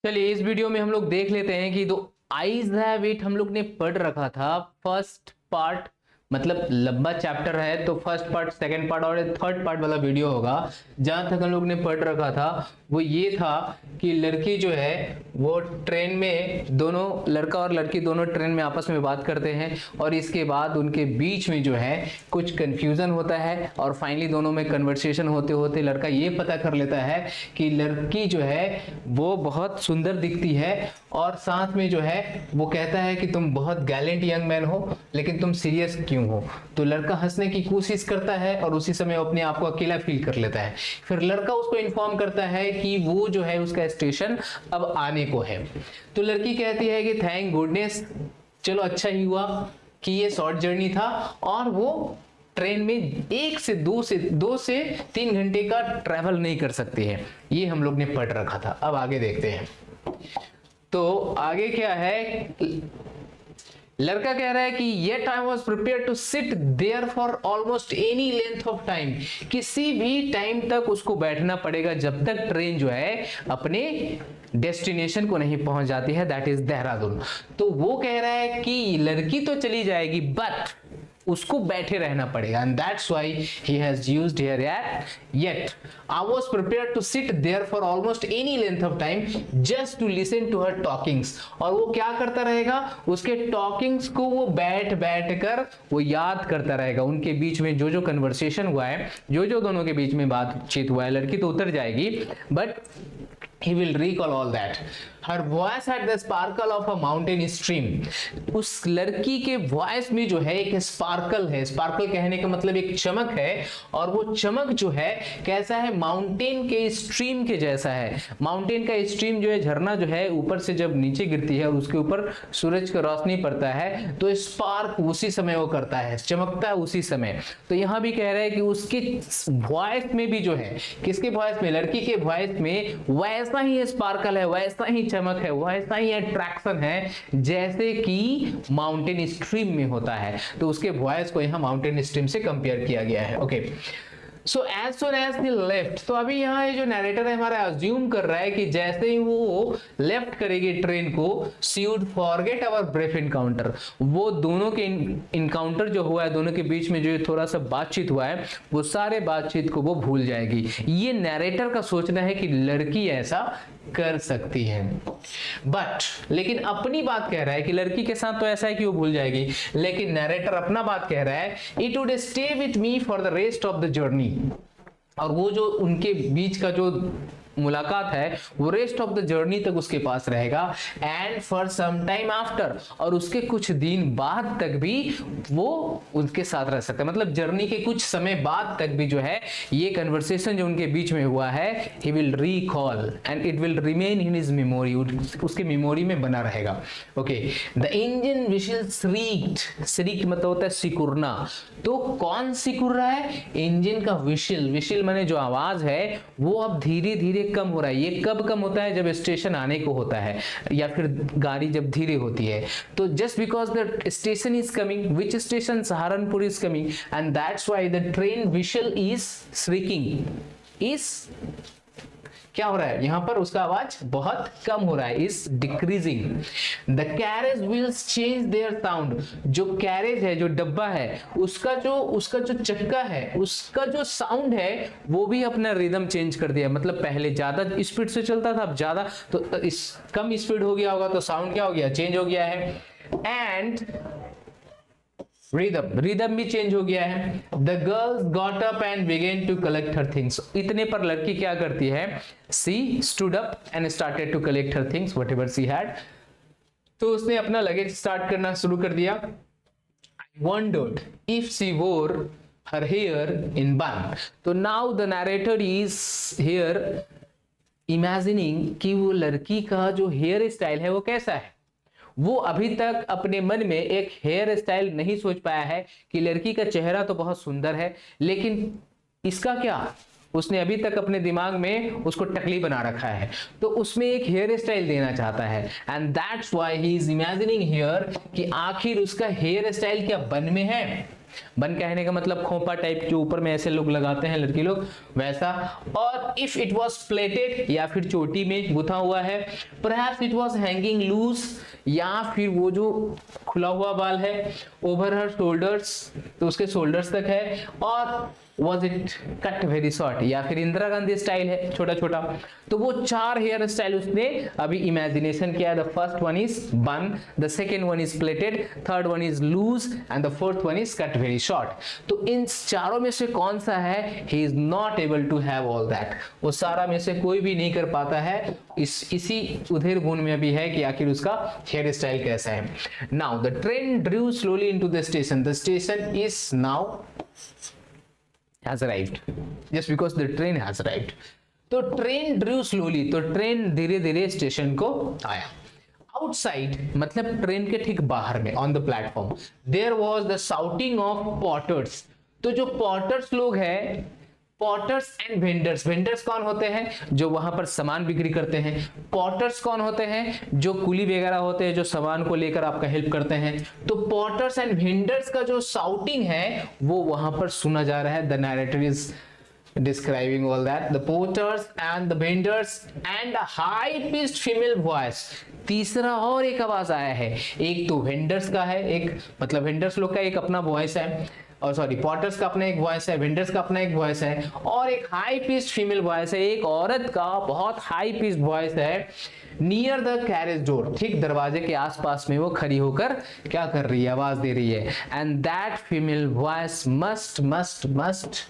चलिए इस वीडियो में हम लोग देख लेते हैं कि दो आईज हैव इट हम लोग ने पढ़ रखा था। फर्स्ट पार्ट मतलब लंबा चैप्टर है तो फर्स्ट पार्ट, सेकंड पार्ट और थर्ड पार्ट वाला वीडियो होगा। जहां तक हम लोग ने पढ़ रखा था वो ये था कि लड़की जो है वो ट्रेन में, दोनों लड़का और लड़की दोनों ट्रेन में आपस में बात करते हैं और इसके बाद उनके बीच में जो है कुछ कंफ्यूजन होता है और फाइनली दोनों में कन्वर्सेशन होते होते लड़का ये पता कर लेता है कि लड़की जो है वो बहुत सुंदर दिखती है और साथ में जो है वो कहता है कि तुम बहुत गैलेंट यंग मैन हो, लेकिन तुम सीरियस क्यों हो। तो लड़का हंसने की कोशिश करता है और उसी समय अपने आप को अकेला फील कर लेता है। फिर लड़का उसको इन्फॉर्म करता है कि वो जो है उसका स्टेशन अब आने को है। तो लड़की कहती है कि थैंक गुडनेस, चलो अच्छा ही हुआ कि ये शॉर्ट जर्नी था और वो ट्रेन में 2 से 3 घंटे का ट्रैवल नहीं कर सकती है। ये हम लोग ने पढ़ रखा था। अब आगे देखते हैं। तो आगे क्या है, लड़का कह रहा है कि yet I was prepare to sit there for almost any length of time. किसी भी टाइम तक उसको बैठना पड़ेगा जब तक ट्रेन जो है अपने डेस्टिनेशन को नहीं पहुंच जाती है, दैट इज देहरादून। तो वो कह रहा है कि लड़की तो चली जाएगी बट उसको बैठे रहना पड़ेगा, and that's why he has used here yet I was prepared to sit there for almost any length of time just to listen to her talkings. और वो क्या करता रहेगा, उसके टॉकिंग्स को वो बैठ बैठ कर वो याद करता रहेगा। उनके बीच में जो जो कन्वर्सेशन हुआ है, जो जो दोनों के बीच में बातचीत हुआ है, लड़की तो उतर जाएगी but he will recall all that. Her voice had the sparkle of a mountain stream. उस लड़की के वॉइस में जो है एक स्पार्कल है। स्पार्कल कहने का मतलब एक चमक है और वो चमक जो है कैसा है, माउंटेन के स्ट्रीम के जैसा है। माउंटेन का स्ट्रीम जो है, झरना जो है ऊपर से जब नीचे गिरती है और उसके ऊपर सूरज का रोशनी पड़ता है तो स्पार्क उसी समय वो करता है, चमकता है उसी समय। तो यहां भी कह रहा है कि उसके वॉइस में भी जो है, किसके वॉइस में, लड़की के वॉइस में वैसा ही स्पार्कल है, वैसा ही चमक है, वैसा ही अट्रैक्शन है जैसे कि माउंटेन स्ट्रीम में होता है। तो उसके वॉइस को यहां माउंटेन स्ट्रीम से कंपेयर किया गया है। Okay, so as soon as the left, तो अभी यहाँ ये जो नरेटर है हमारा अज्यूम कर रहा है कि जैसे ही वो लेफ्ट करेगी ट्रेन को, she would forget our brief encounter. वो दोनों के इनकाउंटर जो हुआ है, दोनों के बीच में जो थोड़ा सा बातचीत हुआ है, वो सारे बातचीत को वो भूल जाएगी। ये नरेटर का सोचना है कि लड़की ऐसा कर सकती है, बट लेकिन अपनी बात कह रहा है कि लड़की के साथ तो ऐसा है कि वो भूल जाएगी, लेकिन नरेटर अपना बात कह रहा है, it would stay with me for the rest of the journey. और वो जो उनके बीच का जो मुलाकात है वो रेस्ट ऑफ द जर्नी तक उसके पास रहेगा, and for some time after, और उसके कुछ दिन बाद तक भी वो उनके साथ रह सकता है। मतलब जर्नी के कुछ समय बाद तक भी जो है ये कन्वर्सेशन जो उनके बीच में हुआ है, he will recall and it will remain in his memory, उसके मेमोरी में बना रहेगा। ओके, द इंजन विशल श्रीक्ड, श्रीक्ड मतलब होता है सिकुड़ना। तो कौन सिकुड़ रहा है, इंजन का विशल, विशल माने जो आवाज है वो अब धीरे धीरे कम हो रहा है। ये कब कम होता है, जब स्टेशन आने को होता है या फिर गाड़ी जब धीरे होती है। तो just because the station is coming, which station, Saharanpur is coming, and that's why the train whistle is shrieking, is क्या हो रहा है यहां पर, उसका आवाज बहुत कम हो रहा है, is decreasing. The carriage wheels change their sound, जो कैरेज है, जो डब्बा है, उसका जो चक्का है, उसका जो साउंड है वो भी अपना रिदम चेंज कर दिया। मतलब पहले ज्यादा स्पीड से चलता था, अब ज्यादा तो कम स्पीड हो गया होगा, तो साउंड क्या हो गया, चेंज हो गया है। एंड रिदम भी चेंज हो गया है। The girls got up and began to collect her things. इतने पर लड़की क्या करती है, she stood up and started to collect her things whatever she had. तो उसने अपना लगेज स्टार्ट करना शुरू कर दिया। आई वंडर्ड इफ शी वोर हर हेयर इन बन। तो now the narrator is here imagining कि वो लड़की का जो हेयर स्टाइल है वो कैसा है। वो अभी तक अपने मन में एक हेयर स्टाइल नहीं सोच पाया है कि लड़की का चेहरा तो बहुत सुंदर है, लेकिन इसका क्या, उसने अभी तक अपने दिमाग में उसको टकली बना रखा है, तो उसमें एक हेयर स्टाइल देना चाहता है। And that's why he is imagining here कि आखिर उसका हेयर स्टाइल क्या बन में है। बन कहने का मतलब खोपा टाइप जो ऊपर में ऐसे लोग लगाते हैं लड़की लोग, वैसा। और इफ इट वॉज प्लेटेड, या फिर चोटी में गुथा हुआ है, perhaps it was hanging loose, या फिर वो जो खुला हुआ बाल है ओवर हर शोल्डर्स, तो उसके शोल्डर्स तक है, और was it cut very short, या फिर इंदिरा गांधी स्टाइल है छोटा छोटा। तो वो 4 हेयर स्टाइल उसने अभी इमेजिनेशन किया। The first one is bun, the second one is plaited, third one is loose and the fourth one is cut very short. तो इन चारों में से कौन सा है? He is not able to have all that. वो सारा में से कोई भी नहीं कर पाता है। इसी उधेर गुण में भी है कि आखिर उसका हेयर स्टाइल कैसा है। Now the train Drew slowly into the station, the station is now has arrived, just because the train has arrived. तो ट्रेन ड्रू स्लोली, तो ट्रेन धीरे धीरे स्टेशन को आया। आउटसाइड मतलब ट्रेन के ठीक बाहर में, on the platform, there was the shouting of porters. तो जो पॉटर्स लोग हैं, पॉटर्स एंड वेंडर्स, वेंडर्स कौन होते हैं? जो वहां पर सामान बिक्री करते हैं। पॉटर्स कौन होते हैं? जो कुली वगैरह होते हैं, जो सामान को लेकर आपका हेल्प करते हैं। तो पॉटर्स एंड वेंडर्स का जो शाउटिंग है वो वहां पर सुना जा रहा है। The narrator is describing all that, the porters and the vendors and a high pitched female voice। तीसरा और एक आवाज आया है, एक तो वेंडर्स का है, एक मतलब वेंडर्स लोग का एक अपना वॉइस है, और सॉरी पॉटर्स का अपना एक वॉइस है, वेंडर्स का अपना एक वॉइस है, और एक हाई पिच्ड फीमेल वॉइस है, एक औरत का बहुत हाई पिच्ड वॉइस है। नियर द कैरेज डोर, ठीक दरवाजे के आसपास में वो खड़ी होकर क्या कर रही है? आवाज दे रही है। And that female voice must must must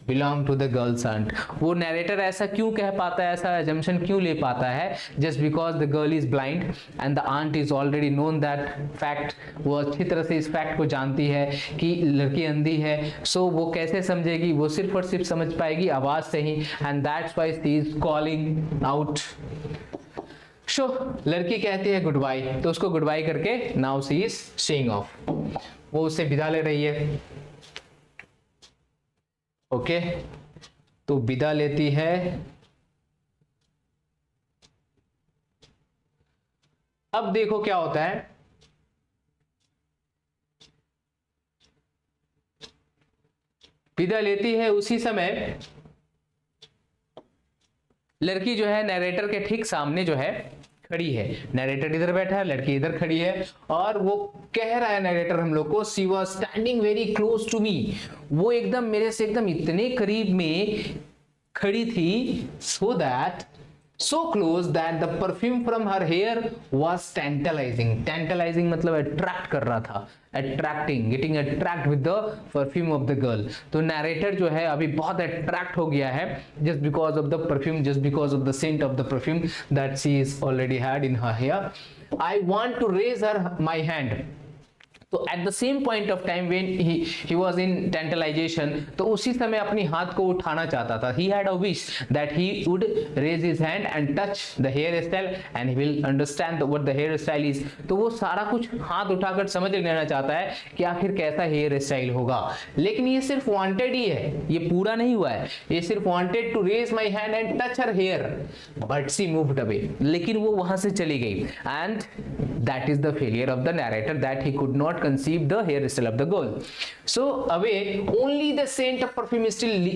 belong to the girl's aunt. वो नैरेटर ऐसा क्यों कह पाता है, ऐसा एजम्पशन क्यों ले पाता है? Just because the girl is blind and the aunt is already known that fact. वो अच्छी तरह से इस फैक्ट को जानती है कि लड़की अंधी है। सो वो कैसे समझेगी? वो सिर्फ और सिर्फ समझ पाएगी आवाज से ही। And that's why she is calling out. So लड़की कहती है गुड बाय, तो उसको गुड बाय करके now she is saying off, वो उससे विदा ले रही है। ओके तो विदा लेती है। अब देखो क्या होता है, विदा लेती है उसी समय लड़की जो है नैरेटर के ठीक सामने जो है खड़ी है। नैरेटर इधर बैठा है, लड़की इधर खड़ी है, और वो कह रहा है नैरेटर हम लोग को, she was standing very close to me. वो एकदम मेरे से एकदम इतने करीब में खड़ी थी, so close that the perfume from her hair was tantalizing। tantalizing मतलब attract कर रहा था, attracting, getting attract with the perfume of the girl। तो नैरेटर जो है अभी बहुत attract हो गया है just because of the perfume, just because of the scent of the perfume that she is already had in her hair। I want to raise her my hand। तो at the same point of time when he was in tantalization, तो उसी समय अपनी हाथ को उठाना चाहता था। He had a wish that he would raise his hand and touch the hair style and he will understand what the hair style is. तो वो सारा कुछ हाथ उठाकर समझ लेना चाहता है कि आखिर कैसा हेयर स्टाइल होगा। लेकिन ये सिर्फ वांटेड ही है, ये पूरा नहीं हुआ है। ये सिर्फ wanted to raise my hand and touch her hair, but she moved away. लेकिन वो वहां से चली गई। And that is the failure of the narrator, that he could not conceive the hairstyle of the girl। So away only the scent of perfume still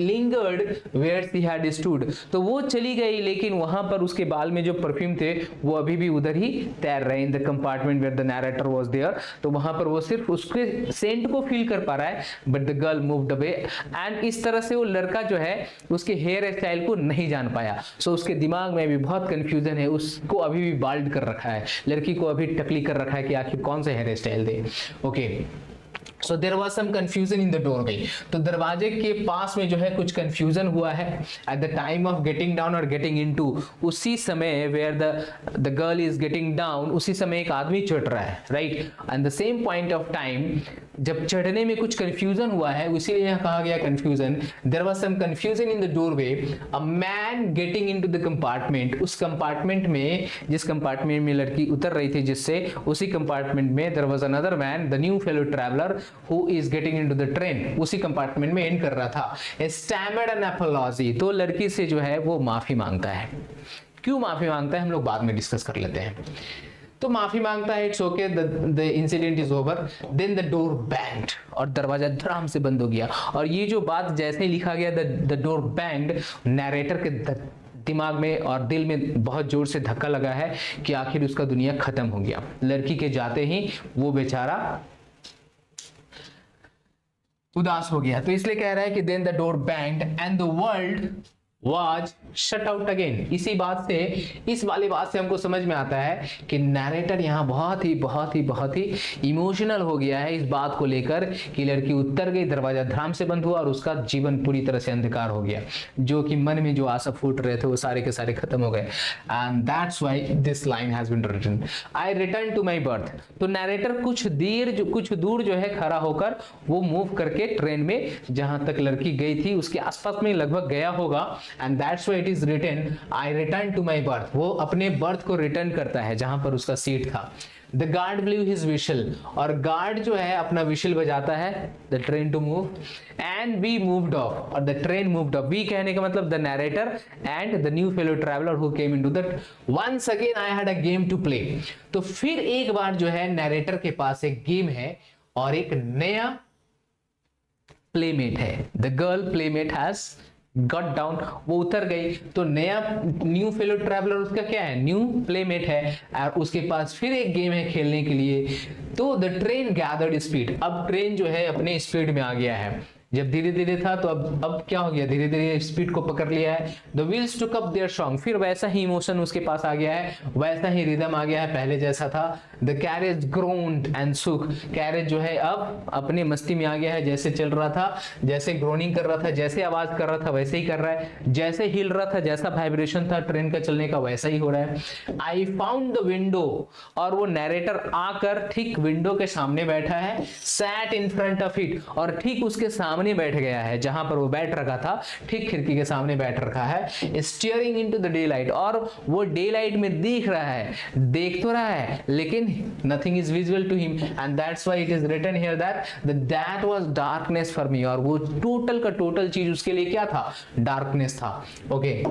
lingered where she had stood। तो वो चली गई, लेकिन वहां पर उसके बाल में जो परफ्यूम थे वो अभी भी उधर ही तैर रहे। In the compartment where the narrator was there, तो वहां पर वो सिर्फ उसके सेंट को फील कर पा रहा है, but the girl moved away. And इस तरह से वो लड़का जो है उसके हेयर स्टाइल को नहीं जान पाया। सो उसके दिमाग में भी बहुत कंफ्यूजन है, उसको अभी भी बाल्ड कर रखा है, लड़की को अभी टकली कर रखा है कि आखिर कौन सा हेयर स्टाइल दे। Okay so there was some confusion in the doorway. तो दरवाजे के पास में जो है कुछ कंफ्यूजन हुआ है। At the time of getting down और गेटिंग इनटू, उसी समय where the girl is getting down, उसी समय एक आदमी चढ़ रहा है, right. And the same point of time जब चढ़ने में कुछ कंफ्यूजन हुआ है, इसीलिए यहाँ कहा गया confusion. There was some confusion in the doorway, a man getting into the compartment. उस कंपार्टमेंट में, जिस कंपार्टमेंट में लड़की उतर रही थी जिससे, उसी कंपार्टमेंट में there was another man, the new fellow traveller who is getting into the train। उसी कंपार्टमेंट में एंड कर रहा था। stammered an apology, तो लड़की से जो है वो माफी मांगता है। क्यों माफी मांगता है हम लोग बाद में डिस्कस कर लेते हैं। तो माफी मांगता है, it's okay, the incident is over. Then the door banged, और दरवाजा धड़ाम से बंद हो गया। और ये जो बात जैसे ही लिखा गया द डोर बैंग्ड, नैरेटर के दिमाग में और दिल में बहुत जोर से धक्का लगा है कि आखिर उसका दुनिया खत्म हो गया। लड़की के जाते ही वो बेचारा उदास हो गया। तो इसलिए कह रहा है कि then the door banged and the world was shut out again. इसी बात से, इस वाली बात से हमको समझ में आता है कि नैरेटर यहाँ बहुत ही इमोशनल हो गया है इस बात को लेकर कि लड़की उतर गई, दरवाजा धड़ाम से बंद हुआ और उसका जीवन पूरी तरह से अंधकार हो गया। जो कि मन में जो आशा फूट रहे थे वो सारे के सारे खत्म हो गए। And that's why this line has been written, I return to my birth. तो नैरेटर कुछ दूर जो है खड़ा होकर वो मूव करके ट्रेन में जहां तक लड़की गई थी उसके आसपास में लगभग गया होगा। And that's why it is written I return to my birth. वो अपने बर्थ को रिटर्न करता है जहां पर उसका सीट था। The guard blew his whistle, और गार्ड जो है अपना विशल बजाता है, the train to move and we moved off, और the train moved off. We कहने का मतलब the narrator and the new fellow traveller who came into that. Once again I had a game to play. तो फिर एक बार जो है narrator के पास एक गेम है और एक नया प्लेमेट है। The girl playmate has got down, वो उतर गई। तो नया न्यू फेलो ट्रैवलर उसका क्या है, न्यू प्लेमेट है और उसके पास फिर एक गेम है खेलने के लिए। तो द ट्रेन गैदर्ड स्पीड, अब ट्रेन जो है अपने स्पीड में आ गया है। जब धीरे धीरे था तो अब क्या हो गया, धीरे धीरे स्पीड को पकड़ लिया है। The wheels took up there song, फिर वैसा ही इमोशन उसके पास आ गया है, वैसा ही रिदम आ गया है पहले जैसा था। द कैरेज ग्रोन्ड एंड सुक, कैरेज जो है अब अपने मस्ती में आ गया है, जैसे चल रहा था, जैसे ग्रोनिंग कर रहा था, जैसे आवाज कर रहा था वैसे ही कर रहा है, जैसे हिल रहा था, जैसा वाइब्रेशन था ट्रेन का चलने का वैसा ही हो रहा है। आई फाउंड द विंडो, और वो नैरेटर आकर ठीक विंडो के सामने बैठा है। Sat in front of it, और ठीक उसके सामने बैठ गया है जहां पर वो बैठ रखा था, ठीक खिड़की के सामने बैठ रखा है। Steering into the day light, और वो डे लाइट में दिख रहा है, देख तो रहा है लेकिन nothing is visible to him. And that's why it is written here that was darkness for me, और वो टोटल का टोटल चीज उसके लिए क्या था, डार्कनेस था। Okay,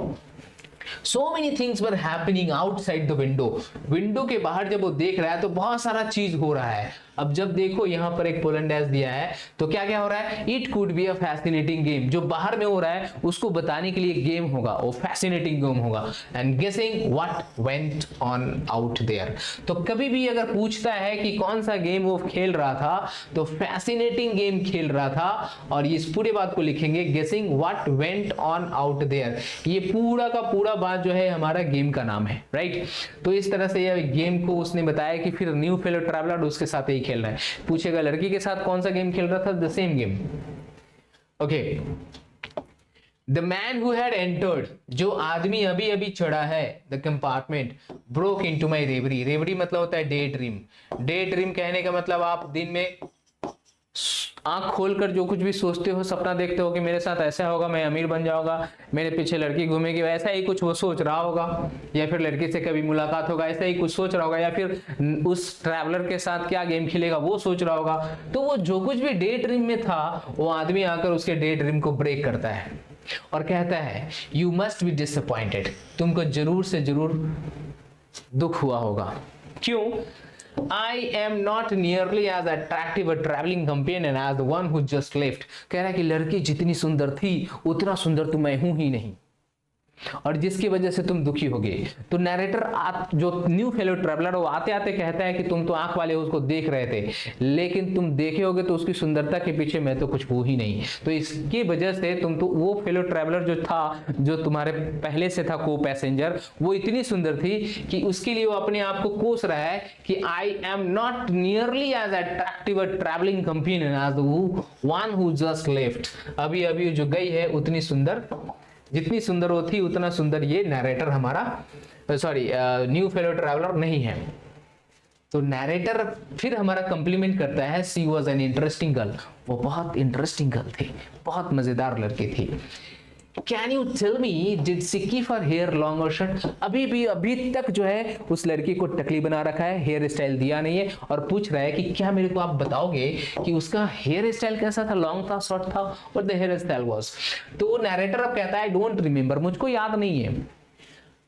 so many things were happening outside the window। Window के बाहर जब वो देख रहा है तो बहुत सारा चीज हो रहा है। अब जब देखो यहाँ पर एक पोलन डैश दिया है तो क्या क्या हो रहा है, it could be a fascinating game. जो बाहर में हो रहा है उसको बताने के लिए गेम होगा, वो फैसिनेटिंग गेम होगा। And guessing what went on out there, तो कभी भी अगर पूछता है कि कौन सा गेम वो खेल रहा था तो फैसिनेटिंग गेम खेल रहा था। और इस पूरे बात को लिखेंगे guessing what went on out there. ये पूरा का पूरा बात जो है हमारा गेम का नाम है, राइट। तो इस तरह से ये गेम को उसने बताया कि फिर न्यू फेलो ट्रैवलर उसके साथ ही खेल रहा है। पूछेगा लड़की के साथ कौन सा गेम खेल रहा था, the same game. Okay, the man who had entered, जो आदमी अभी अभी चढ़ा है the compartment, broke into my reverie. Reverie मतलब होता है डे ड्रीम। डे ड्रीम कहने का मतलब आप दिन में आंख खोलकर जो कुछ भी सोचते हो, सपना देखते हो कि मेरे साथ ऐसा होगा, मैं अमीर बन जाऊंगा, मेरे पीछे लड़की घूमेगी, वैसा ही कुछ वो सोच रहा होगा। या फिर लड़की से कभी मुलाकात होगा, ऐसा ही कुछ सोच रहा होगा। या फिर उस ट्रैवलर के साथ क्या गेम खेलेगा वो सोच रहा होगा। तो वो जो कुछ भी डे ड्रीम में था वो आदमी आकर उसके डे ड्रीम को ब्रेक करता है और कहता है यू मस्ट बी डिसअपॉइंटेड, तुमको जरूर से जरूर दुख हुआ होगा। क्यों? I am not nearly as attractive a traveling companion as the one who just left। कह रहा है कि लड़की जितनी सुंदर थी उतना सुंदर तो मैं हूं ही नहीं, और जिसकी वजह से तुम दुखी हो गए। तो नैरेटर जो न्यू फेलो ट्रैवलर वो आते आते कहता है कि तुम तो आंख वाले उसको देख रहे थे, लेकिन तुम देखे होगे तो उसकी सुंदरता के पीछे मैं तो कुछ हूं ही नहीं। तो इसकी वजह से तुम तो वो फेलो ट्रैवलर जो था, जो तुम्हारे पहले से था को पैसेंजर, वो इतनी सुंदर थी कि उसके लिए वो अपने आप को कोस रहा है कि I am not nearly as attractive a travelling companion as the one who just left. अभी अभी जो गई है उतनी सुंदर, जितनी सुंदर वो थी उतना सुंदर ये नैरेटर हमारा, सॉरी न्यू फेलो ट्रैवलर नहीं है। तो नैरेटर फिर हमारा कॉम्प्लीमेंट करता है, she was an interesting girl, वो बहुत इंटरेस्टिंग गर्ल थी, बहुत मजेदार लड़की थी। Can you tell me did she keep her hair long और शॉर्ट। अभी तक जो है उस लड़की को टकली बना रखा है, हेयर स्टाइल दिया नहीं है, और पूछ रहा है कि क्या मेरे को आप बताओगे कि उसका हेयर स्टाइल कैसा था, लॉन्ग था, शॉर्ट था, और द हेयर स्टाइल वाज। तो नैरेटर अब कहता है आई डोंट रिमेंबर, मुझको याद नहीं है।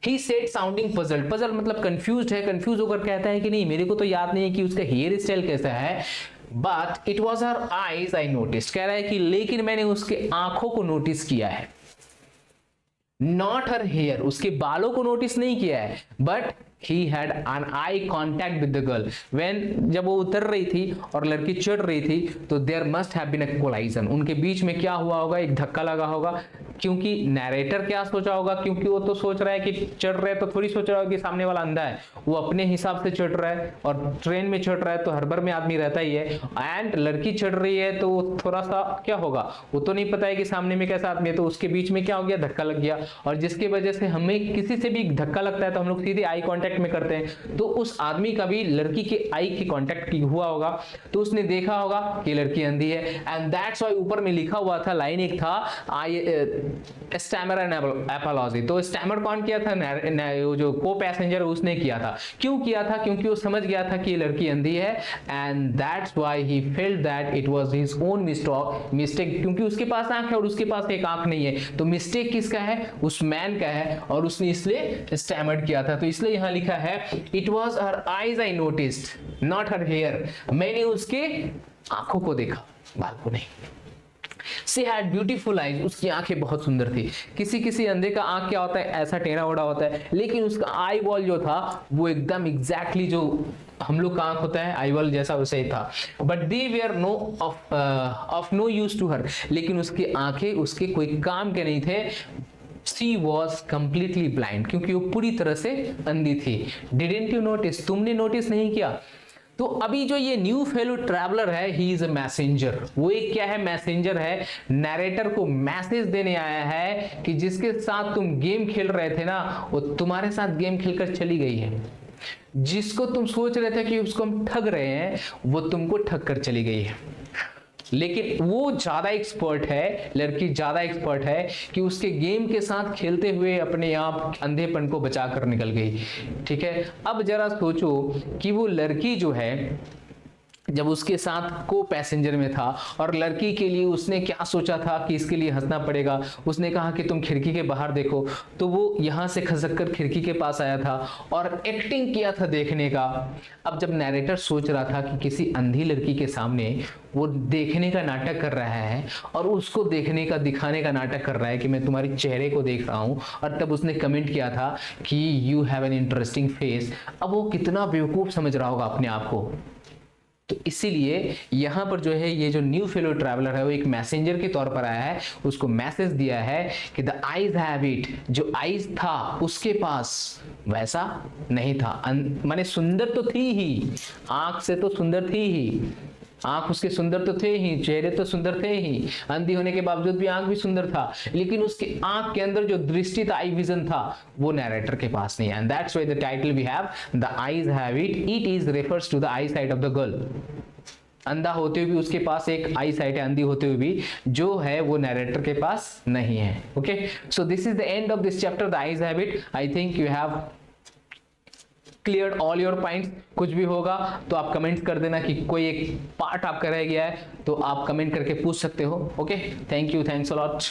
He said sounding puzzled, puzzle मतलब कंफ्यूज्ड है, कंफ्यूज होकर कहता है कि नहीं मेरे को तो याद नहीं है कि उसका हेयर स्टाइल कैसा है, but it was her eyes I notice, कह रहा है कि लेकिन मैंने उसके आंखों को नोटिस किया है, नॉट हर हेयर, उसके बालों को नोटिस नहीं किया है, but he had an eye contact with the girl when, जब वो उतर रही थी और लड़की चढ़ रही थी तो there must have been a collision, उनके बीच में क्या हुआ होगा, एक धक्का लगा होगा, क्योंकि नैरेटर क्या सोचा होगा, क्योंकि वो तो सोच रहा है कि चढ़ रहे तो थोड़ी सोच रहा होगा कि सामने वाला अंधा है, वो अपने हिसाब से चढ़ रहा है और ट्रेन में चढ़ रहा है तो हर बार में आदमी रहता ही है, एंड लड़की चढ़ रही है तो थोड़ा सा क्या होगा, वो तो नहीं पता है कि सामने में कैसा आदमी है, तो उसके बीच में क्या हो गया, धक्का लग गया, और जिसकी वजह से हमें किसी से भी धक्का लगता है तो हम लोग सीधे आई कांटेक्ट में करते हैं, तो उस आदमी का भी लड़की के आई के कांटेक्ट की हुआ होगा, तो उसने देखा होगा कि लड़की अंधी है, एंड दैट्स व्हाई ऊपर में लिखा हुआ था, लाइन एक था, आई स्टैमर एंड एपोलॉजी, तो स्टैमर कौन किया था, जो को पैसेंजर उसने किया था, क्यों किया था, क्योंकि वो समझ गया था कि ये लड़की अंधी है, and that's why he felt that it was his own mistake, क्योंकि उसके पास आंख है और उसके पास एक आंख नहीं है, तो मिस्टेक किसका है, उस मैन का है, और उसने इसलिए स्टैमर्ड किया था, तो इसलिए यहां लिखा है it was her eyes I noticed not her hair, मैंने उसके आंखों को देखा, बाल को नहीं। She had beautiful eyes, उसकी आंखें बहुत सुंदर थी, किसी किसी अंधे का आंख क्या होता है, ऐसा टेढ़ा ओढ़ा होता है, लेकिन उसका आई बॉल जो था वो एकदम एग्जैक्टली जो हम लोग का आंख होता है आई बॉल जैसा वैसे ही था, but they were no of no use to her, लेकिन उसकी आंखें उसके कोई काम के नहीं थे, She was completely blind, क्योंकि वो पूरी तरह से अंधी थी। Didn't you notice? तुमने नोटिस नहीं किया? तो अभी जो ये न्यू फेलो ट्रैवलर है, ही इज अ मैसेंजर, वो एक क्या है, मैसेंजर है, नैरेटर को मैसेज देने आया है कि जिसके साथ तुम गेम खेल रहे थे ना, वो तुम्हारे साथ गेम खेलकर चली गई है, जिसको तुम सोच रहे थे कि उसको हम ठग रहे हैं, वो तुमको ठग कर चली गई है, लेकिन वो ज्यादा एक्सपर्ट है, लड़की ज्यादा एक्सपर्ट है कि उसके गेम के साथ खेलते हुए अपने आप अंधेपन को बचा कर निकल गई। ठीक है, अब जरा सोचो कि वो लड़की जो है जब उसके साथ को पैसेंजर में था और लड़की के लिए उसने क्या सोचा था कि इसके लिए हंसना पड़ेगा, उसने कहा कि तुम खिड़की के बाहर देखो, तो वो यहां से खसक कर खिड़की के पास आया था और एक्टिंग किया था देखने का। अब जब नैरेटर सोच रहा था कि किसी अंधी लड़की के सामने वो देखने का नाटक कर रहा है और उसको देखने का दिखाने का नाटक कर रहा है कि मैं तुम्हारे चेहरे को देख रहा हूं, और तब उसने कमेंट किया था कि you have an interesting face, अब वो कितना बेवकूफ समझ रहा होगा अपने आप को। तो इसीलिए यहाँ पर जो है ये जो न्यू फेलो ट्रैवलर है वो एक मैसेंजर के तौर पर आया है, उसको मैसेज दिया है कि द आईज हैव इट, जो आईज था उसके पास वैसा नहीं था, माने सुंदर तो थी ही, आंख से तो सुंदर थी ही, आंख उसके सुंदर तो थे ही, चेहरे तो सुंदर थे ही, अंधी होने के बावजूद भी आंख भी सुंदर था, लेकिन उसके आंख के अंदर जो दृष्टि था, आई विजन था, वो नैरेटर के पास नहीं है। And that's why the title we have the eyes have it, it is refers to the eye sight of the girl. अंधा होते हुए भी उसके पास एक आई साइट है, अंधी होते हुए भी जो है वो नैरेटर के पास नहीं है। Okay, so this is the end of this chapter the eyes have it. I think you have clear all your points. कुछ भी होगा तो आप कमेंट कर देना कि कोई एक पार्ट आपका रह गया है तो आप कमेंट करके पूछ सकते हो। Okay, thank you, thanks a lot.